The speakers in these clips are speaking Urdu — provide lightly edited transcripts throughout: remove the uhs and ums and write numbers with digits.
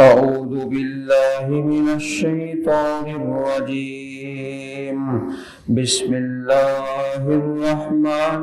أعوذ بالله من الشيطان الرجيم بسم الله الرحمن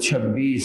26।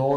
2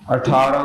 18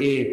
1,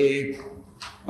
1।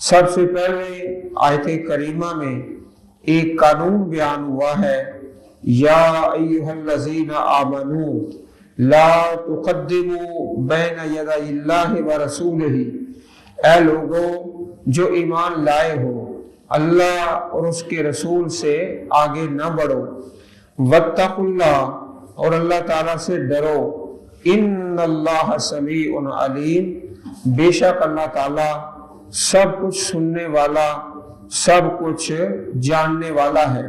سب سے پہلے آیت کریمہ میں ایک قانون بیان ہوا ہے، یا ایھا الذین آمنو لا تقدموا بین یدی اللہ ورسولہ، اے لوگوں جو ایمان لائے ہو اللہ اور اس کے رسول سے آگے نہ بڑھو، واتقوا اللہ، اور اللہ تعالیٰ سے ڈرو، ان اللہ سمیع علیم، بے شک اللہ تعالیٰ سب کچھ سننے والا سب کچھ جاننے والا ہے۔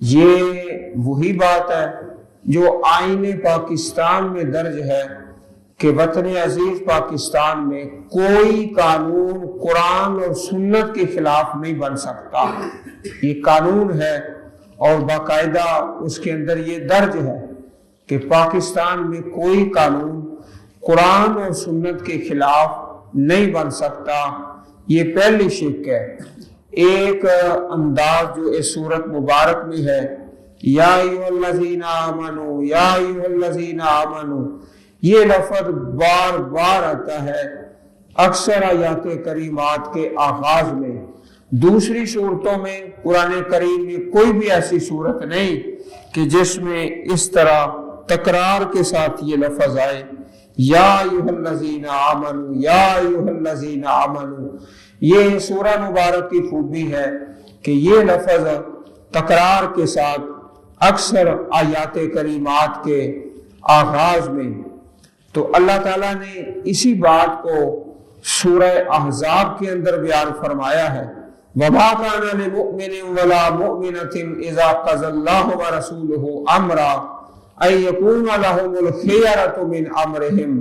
یہ وہی بات ہے جو آئین پاکستان میں درج ہے کہ وطن عزیز پاکستان میں کوئی قانون قرآن اور سنت کے خلاف نہیں بن سکتا۔ یہ قانون ہے اور باقاعدہ اس کے اندر یہ درج ہے کہ پاکستان میں کوئی قانون قرآن اور سنت کے خلاف نہیں بن سکتا۔ یہ پہلی شک ہے۔ ایک انداز جو اس سورت مبارک میں ہے، یا ایھا الذین آمنو، یا ایھا الذین آمنو، یہ لفظ بار بار آتا ہے اکثر آیات کریمات کے آغاز میں۔ دوسری صورتوں میں قرآن کریم میں کوئی بھی ایسی صورت نہیں کہ جس میں اس طرح تکرار کے ساتھ یہ لفظ آئے، یا ایھا الذین آمنو، یا ایھا الذین آمنو۔ یہ سورہ مبارک کی خوبی ہے کہ یہ لفظ تکرار کے ساتھ اکثر آیات کریمات کے آغاز میں۔ تو اللہ تعالیٰ نے اسی بات کو سورہ احزاب کے اندر بیان فرمایا ہے، وَمَا كَانَ لِمُؤْمِنٍ وَلَا مُؤْمِنَةٍ إِذَا قَضَى اللَّهُ وَرَسُولُهُ أَمْرًا أَن يَكُونَ لَهُمُ الْخِيَرَةُ مِنْ أَمْرِهِمْ،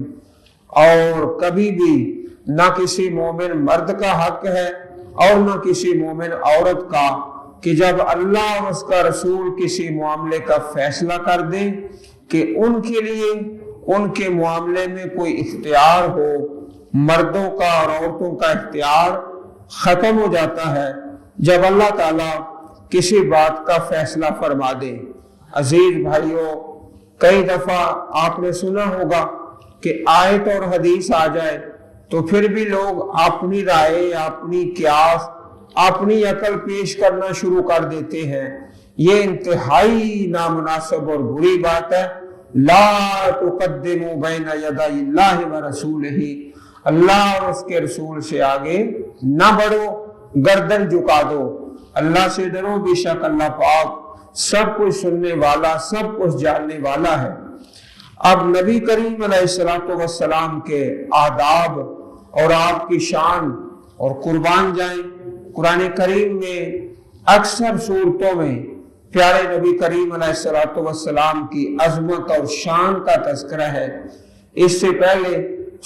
اور کبھی بھی نہ کسی مومن مرد کا حق ہے اور نہ کسی مومن عورت کا کہ جب اللہ اور اس کا رسول کسی معاملے کا فیصلہ کر دیں کہ ان کے لیے ان کے معاملے میں کوئی اختیار ہو۔ مردوں کا اور عورتوں کا اختیار ختم ہو جاتا ہے جب اللہ تعالیٰ کسی بات کا فیصلہ فرما دے۔ عزیز بھائیوں، کئی دفعہ آپ نے سنا ہوگا کہ آیت اور حدیث آ جائے تو پھر بھی لوگ اپنی رائے، اپنی قیاس، اپنی عقل پیش کرنا شروع کر دیتے ہیں۔ یہ انتہائی نامناسب اور بری بات ہے۔ لا تقدموا بین یدی اللہ ورسولہ، اللہ اور اس کے رسول سے آگے نہ بڑھو، گردن جھکا دو۔ اللہ سے ڈرو، بے شک اللہ پاک سب کچھ سننے والا سب کچھ جاننے والا ہے۔ اب نبی کریم علیہ السلام کے آداب اور آپ کی شان اور قربان جائیں، قرآن کریم میں اکثر صورتوں میں پیارے نبی کریم علیہ السلام کی عظمت اور شان کا تذکرہ ہے۔ اس سے پہلے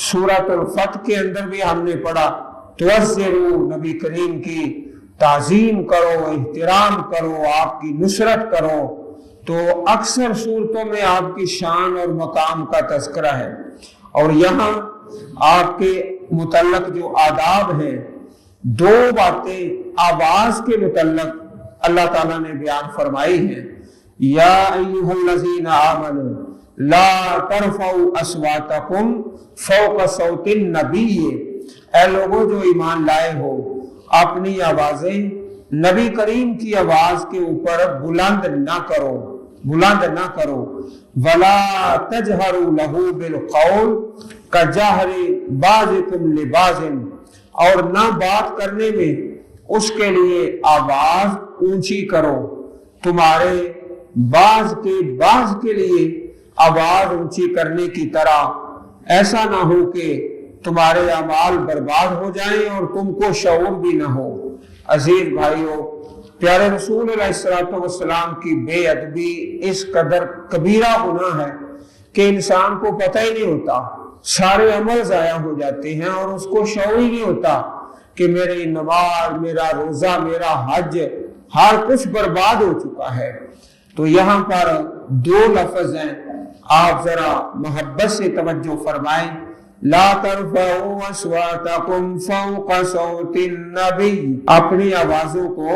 سورۃ الفتح کے اندر بھی ہم نے پڑھا، توزروا، نبی کریم کی تعظیم کرو، احترام کرو، آپ کی نصرت کرو۔ تو اکثر صورتوں میں آپ کی شان اور مقام کا تذکرہ ہے، اور یہاں آپ کے متعلق جو آداب ہیں، دو باتیں آواز کے متعلق اللہ تعالیٰ نے بیان فرمائی ہیں۔ یا ایھا الذین آمنوا لا ترفعوا اصواتکم فوق صوت النبی، اے لوگوں جو ایمان لائے ہو اپنی آوازیں نبی کریم کی آواز کے اوپر بلند نہ کرو، بلند نہ کرو۔ ولا تجہروا لہ بالقول کجہر بعضکم لبعض، اور نہ بات کرنے میں اس کے لیے آواز اونچی کرو، تمہارے بعض کے لیے آواز اونچی کرنے کی طرح ایسا نہ ہو کہ تمہارے اعمال برباد ہو جائیں اور تم کو شعور بھی نہ ہو۔ عزیز بھائیوں، پیارے رسول علیہ السلام کی بے ادبی اس قدر کبیرہ گناہ ہے کہ انسان کو پتہ ہی نہیں ہوتا، سارے عمل ضائع ہو جاتے ہیں اور اس کو شعور ہی نہیں ہوتا کہ میری نماز، میرا روزہ، میرا حج، ہر کچھ برباد ہو چکا ہے۔ تو یہاں پر دو لفظ ہیں، آپ ذرا محبت سے توجہ فرمائیں۔ لا ترفعوا اصواتکم فوق صوت النبی، اپنی آوازوں کو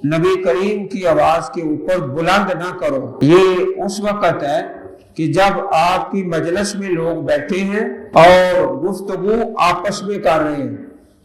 نبی کریم کی آواز کے اوپر بلند نہ کرو۔ یہ اس وقت ہے کہ جب آپ کی مجلس میں لوگ بیٹھے ہیں اور گفتگو آپس میں کر رہے ہیں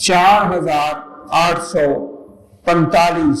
4845।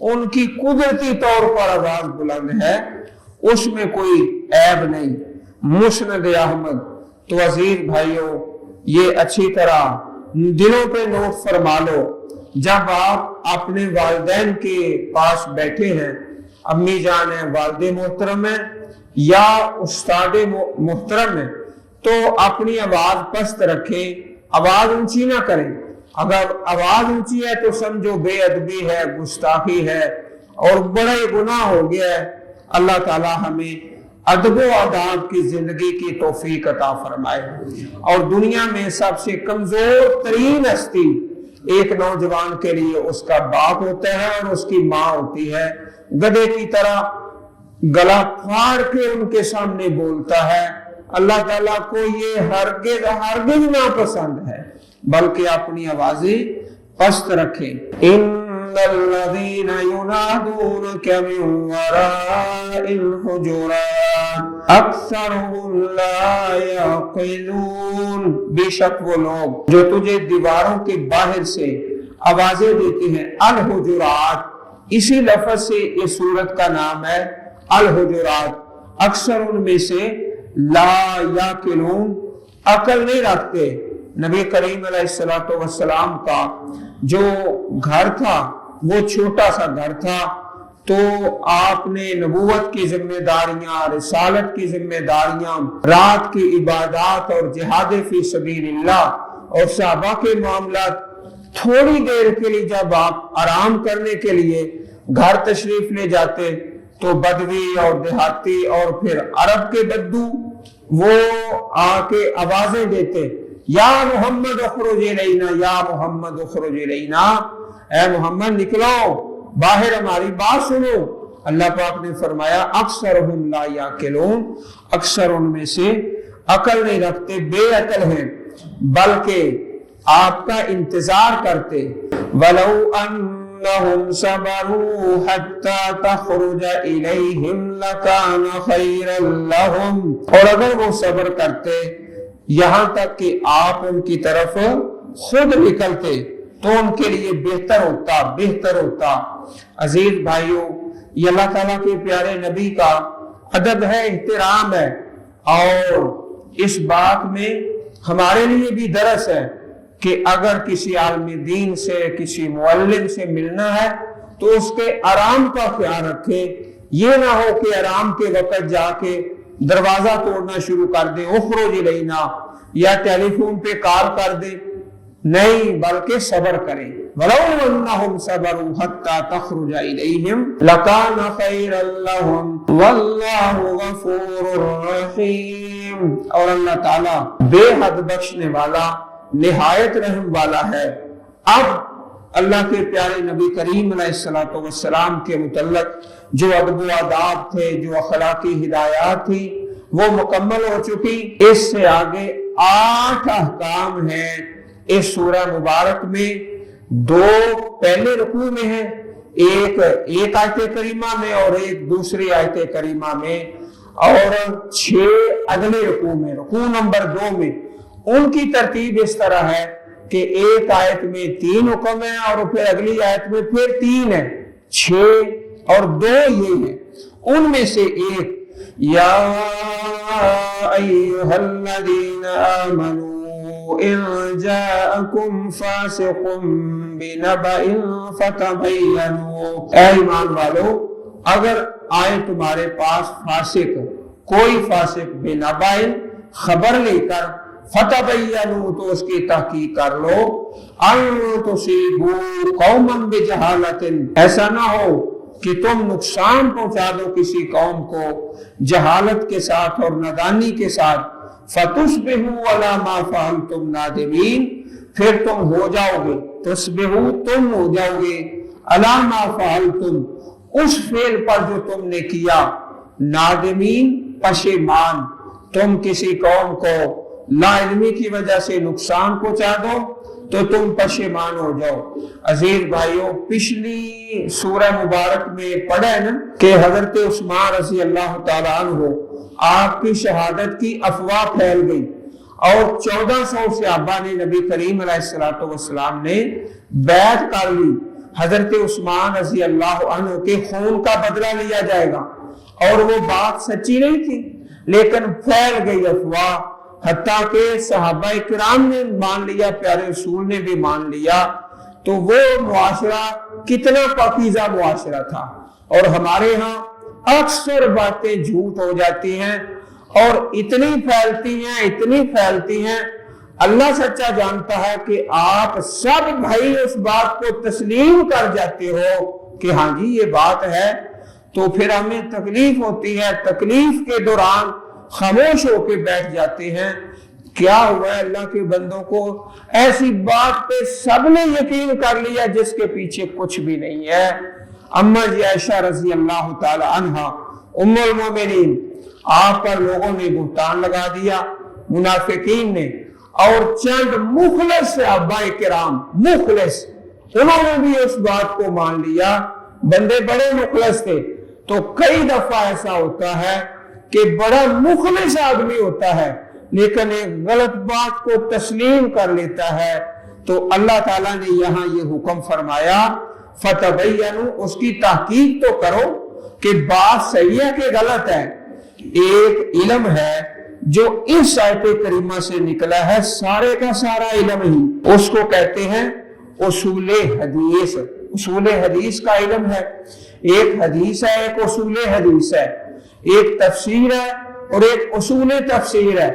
ان کی قدرتی طور پر آواز بلند ہے، اس میں کوئی عیب نہیں۔ مسند احمد۔ تو عزیز بھائیوں، یہ اچھی طرح دلوں پہ نوٹ فرما لو، جب آپ اپنے والدین کے پاس بیٹھے ہیں، امی جان ہیں، والد محترم ہیں یا استاد محترم ہیں، تو اپنی آواز پست رکھیں، آواز اونچی نہ کریں۔ اگر آواز اونچی ہے تو سمجھو بے ادبی ہے، گستاخی ہے اور بڑا گناہ ہو گیا ہے۔ اللہ تعالی ہمیں ادب و آداب کی زندگی کی توفیق عطا فرمائے۔ اور دنیا میں سب سے کمزور ترین ہستی ایک نوجوان کے لیے اس کا باپ ہوتا ہے اور اس کی ماں ہوتی ہے۔ گدھے کی طرح گلا پھاڑ کے ان کے سامنے بولتا ہے۔ اللہ تعالیٰ کو یہ ہرگز ناپسند ہے، بلکہ اپنی آوازیں پست رکھیں۔ ان الذین ینادونک من وراء الحجرات اکثرهم لا یعقلون۔ بے شک وہ لوگ جو تجھے دیواروں کے باہر سے آوازیں دیتے ہیں، الحجرات، اسی لفظ سے اس سورت کا نام ہے الحجرات، اکثر ان میں سے لا یعقلون، عقل نہیں رکھتے۔ نبی کریم علیہ السلام کا جو گھر تھا وہ چھوٹا سا گھر تھا، تو آپ نے نبوت کی ذمہ داریاں، رسالت کی ذمہ داریاں، رات کی عبادات اور جہاد فی سبیل اللہ اور صحابہ کے معاملات، تھوڑی دیر کے لیے جب آپ آرام کرنے کے لیے گھر تشریف لے جاتے تو بدوی اور دیہاتی اور پھر عرب کے بدو وہ آ کے آوازیں دیتے، یا محمد اخرج الینا، یا محمد اخرج الینا، اے محمد نکلو باہر، ہماری بات سنو۔ اللہ پاک نے فرمایا اکثرہم لا یعقلون، اکثر ان میں سے عقل نہیں رکھتے، بے عقل ہیں، بلکہ آپ کا انتظار کرتے۔ وَلَوْ أَنَّهُمْ صَبَرُوا حَتَّى تَخْرُجَ إِلَيْهِمْ لَكَانَ خَيْرًا لَهُمْ، اور اگر وہ صبر کرتے یہاں تک کہ آپ ان کی طرف خود نکلتے تو ان کے لیے بہتر ہوتا۔ عزیز بھائیوں، یہ اللہ تعالیٰ کے پیارے نبی کا ادب ہے، احترام ہے، اور اس بات میں ہمارے لیے بھی درس ہے کہ اگر کسی عالم دین سے، کسی معلم سے ملنا ہے تو اس کے آرام کا خیال رکھے۔ یہ نہ ہو کہ آرام کے وقت جا کے دروازہ توڑنا شروع کر دیں، اخرج الینا، یا ٹیلی فون پہ کال کر دیں، نہیں، بلکہ صبر کریں۔ وَلَوْ أَنَّهُمْ صَبَرُوا حَتَّى تَخْرُجَ إِلَيْهِمْ لَكَانَ خَيْرًا لَهُمْ وَاللَّهُ غَفُورٌ رَحِيمٌ، اور اللہ تعالیٰ بے حد بخشنے والا، نہایت رحم والا ہے۔ اب اللہ کے پیارے نبی کریم علیہ السلام کے متعلق جو ادب و آداب تھے، جو اخلاقی ہدایات تھی، وہ مکمل ہو چکی۔ اس سے آگے 8 احکام ہیں اس سورہ مبارک میں، 2 پہلے رکوع میں ہیں، ایک آیت کریمہ میں اور ایک دوسری آیت کریمہ میں، اور 6 اگلے رکوع میں، رکوع نمبر 2 میں۔ ان کی ترتیب اس طرح ہے کہ ایک آیت میں 3 حکم ہیں اور پھر اگلی آیت میں پھر 3 ہیں، 6 اور 2 یہ ہیں۔ ان میں سے ایک، یا ایھا الذین آمنوا ان جاءکم فاسق بنبأ فتبینوا، اے ایمان والو، اگر آئے تمہارے پاس کوئی فاسق بنبأ، خبر لے کر، فتبینوا، تو اس کی تحقیق کر لو، ان تصیبوا قوما بجہالۃ، ایسا نہ ہو کہ تم نقصان پہنچا دو کسی قوم کو جہالت کے ساتھ اور نادانی کے ساتھ، فتصبحوا علی ما فعلتم نادمین، پھر تم ہو جاؤ گے، تصبحوا، تم ہو جاؤ گے، علی ما فعلتم، اس فعل پر جو تم نے کیا، نادمین، پشیمان۔ تم کسی قوم کو لا علمی کی وجہ سے نقصان پہنچا دو تو تم پشیمان ہو جاؤ۔ عزیز بھائیوں، پچھلی سورہ مبارک میں پڑھا ہے نا کہ حضرت عثمان رضی اللہ تعالیٰ عنہ، آپ کی شہادت کی افواہ پھیل گئی اور 1400 صحابہ نے نبی کریم علیہ السلام نے بیعت کر لی۔ حضرت عثمان رضی اللہ عنہ کے خون کا بدلہ لیا جائے گا، اور وہ بات سچی نہیں تھی لیکن پھیل گئی افواہ، حتیٰ کہ صحابہ کرام نے مان لیا، پیارے رسول نے بھی مان لیا، تو وہ معاشرہ کتنا پاکیزہ معاشرہ تھا۔ اور ہمارے ہاں اکثر باتیں جھوٹ ہو جاتی ہیں اور اتنی پھیلتی ہیں، اللہ سچا جانتا ہے کہ آپ سب بھائی اس بات کو تسلیم کر جاتے ہو کہ ہاں جی یہ بات ہے، تو پھر ہمیں تکلیف ہوتی ہے، تکلیف کے دوران خاموش ہو کے بیٹھ جاتے ہیں۔ کیا ہوا ہے اللہ کے بندوں کو؟ ایسی بات پہ سب نے یقین کر لیا جس کے پیچھے کچھ بھی نہیں ہے۔ اما جی عائشہ رضی اللہ تعالی عنہا ام المومنین، آپ پر لوگوں نے بہتان لگا دیا، منافقین نے، اور چند مخلص صحابہ کرام، مخلص، انہوں نے بھی اس بات کو مان لیا، بندے بڑے مخلص تھے۔ تو کئی دفعہ ایسا ہوتا ہے کہ بڑا مخلص آدمی ہوتا ہے لیکن ایک غلط بات کو تسلیم کر لیتا ہے، تو اللہ تعالیٰ نے یہاں یہ حکم فرمایا فتبینوا، اس کی تحقیق تو کرو کہ بات صحیح ہے کہ غلط ہے۔ ایک علم ہے جو اس آیت کریمہ سے نکلا ہے، سارے کا سارا علم ہی، اس کو کہتے ہیں اصول حدیث۔ اصول حدیث کا علم ہے، ایک حدیث ہے، ایک اصول حدیث ہے، ایک تفسیر ہے اور ایک اصول تفسیر ہے۔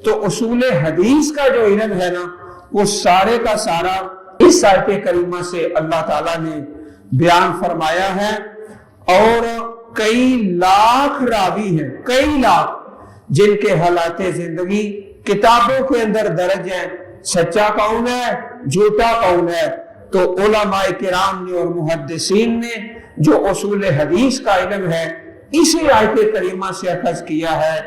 تو اصول حدیث کا جو علم ہے نا، وہ سارے کا سارا اس آیت کریمہ سے اللہ تعالیٰ نے بیان فرمایا ہے۔ اور کئی لاکھ راوی ہیں، کئی لاکھ، جن کے حالات زندگی کتابوں کے اندر درج ہیں، سچا کون ہے جھوٹا کون ہے۔ تو علماء کرام نے اور محدثین نے جو اصول حدیث کا علم ہے اسی آیت کریمہ سے اخذ کیا ہے،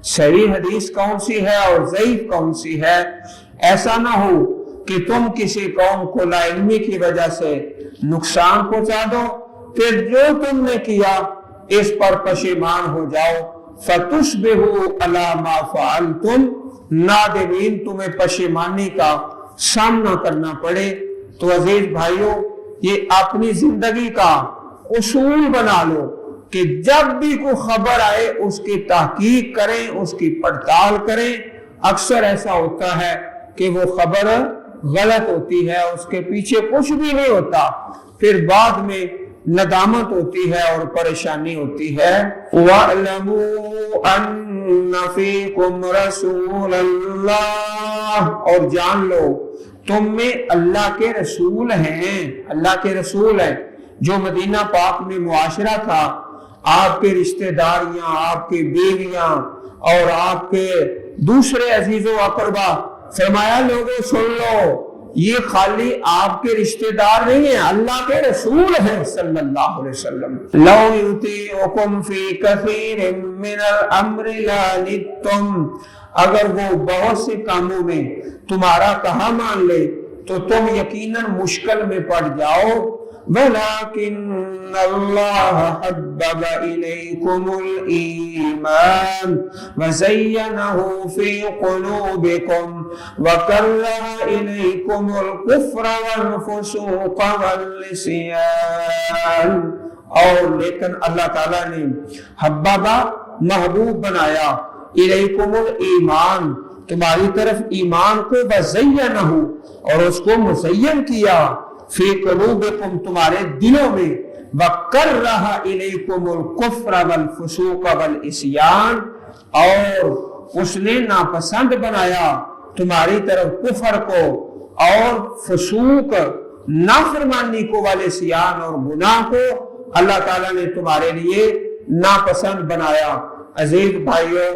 صحیح حدیث کون سی ہے اور ضعیف کون سی ہے۔ ایسا نہ ہو کہ تم کسی قوم کو لا علمی کی وجہ سے نقصان پہنچا دو، پھر جو تم نے کیا اس پر پشیمان ہو جاؤ، فَتُصْبِحُوا عَلَىٰ مَا فَعَلْتُمْ نادمین، تمہیں پشیمانی کا سامنا کرنا پڑے۔ تو عزیز بھائیوں، یہ اپنی زندگی کا اصول بنا لو کہ جب بھی کوئی خبر آئے اس کی تحقیق کریں، اس کی پڑتال کریں۔ اکثر ایسا ہوتا ہے کہ وہ خبر غلط ہوتی ہے، اس کے پیچھے کچھ بھی نہیں ہوتا، پھر بعد میں ندامت ہوتی ہے اور پریشانی ہوتی ہے۔ وَاعْلَمُوا أَنَّ فِيكُمْ رَسُولَ اللَّهِ، اور جان لو تم میں اللہ کے رسول ہیں، اللہ کے رسول ہیں۔ جو مدینہ پاک میں معاشرہ تھا، آپ کے رشتہ داریاں، آپ کے بیویاں اور آپ کے دوسرے عزیز و اقربا، فرمایا لوگوں سن لو، یہ خالی آپ کے رشتہ دار نہیں ہیں، اللہ کے رسول ہیں صلی اللہ علیہ وسلم۔ لَوْ يُطِيعُكُمْ فِي كَثِيرٍ مِّنَ الْأَمْرِ لَعَنِتُّمْ، اگر وہ بہت سے کاموں میں تمہارا کہا مان لے تو تم یقیناً مشکل میں پڑ جاؤ۔ وَلَكِنَّ اللَّهَ حَبَّبَ إِلَيْكُمُ الْإِيمَانَ وَزَيَّنَهُ فِي قُلُوبِكُمْ وَكَرَّهَ إِلَيْكُمُ الْكُفْرَ وَالْفُسُوقَ وَالْعِصْيَانَ، اور لیکن اللہ تعالیٰ نے حببہ محبوب بنایا، الیکم الایمان، تمہاری طرف ایمان کو، وزینہ، اور اس کو مزین کیا، فی قلوبکم، تمہارے دلوں میں، وکرہ الیکم الکفر والفسوق والعصیان، اور اس نے ناپسند بنایا تمہاری طرف کفر کو اور فسوق، نافرمانی کو، والعصیان، اور گناہ کو اللہ تعالیٰ نے تمہارے لیے ناپسند بنایا۔ عزیز بھائیو،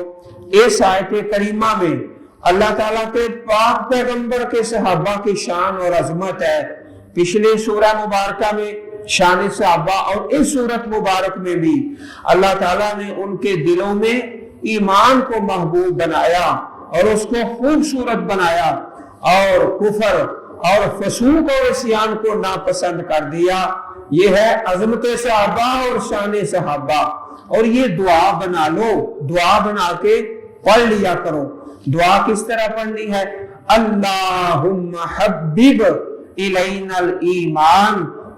اس آیت کریمہ میں اللہ تعالیٰ کے پاک پیغمبر کے صحابہ کی شان اور عظمت ہے۔ پچھلے سورہ مبارکہ میں شان صحابہ اور اس سورت مبارک میں بھی اللہ تعالیٰ نے ان کے دلوں میں ایمان کو محبوب بنایا اور اس کو خوبصورت بنایا، اور کفر اور فسوق اور عصیان کو ناپسند کر دیا۔ یہ ہے عظمت صحابہ اور شان صحابہ۔ اور یہ دعا بنا لو، دعا بنا کے پڑھ لیا کرو۔ دعا کس طرح پڑھنی ہے؟ اللہم حبب الینا الایمان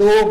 2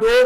2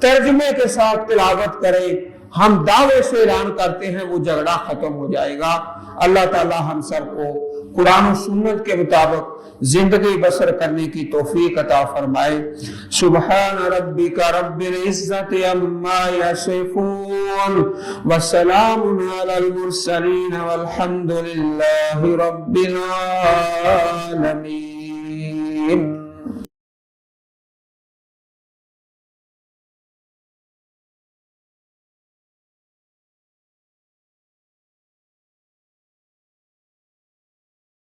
ترجمے کے ساتھ تلاوت کریں، ہم دعوے سے اعلان کرتے ہیں وہ جھگڑا ختم ہو جائے گا۔ اللہ تعالی ہم سب کو قرآن و سنت کے مطابق زندگی بسر کرنے کی توفیق عطا فرمائے۔ سبحان ربک رب العزت عما یصفون وسلام علی المرسلین والحمد للہ رب العالمین۔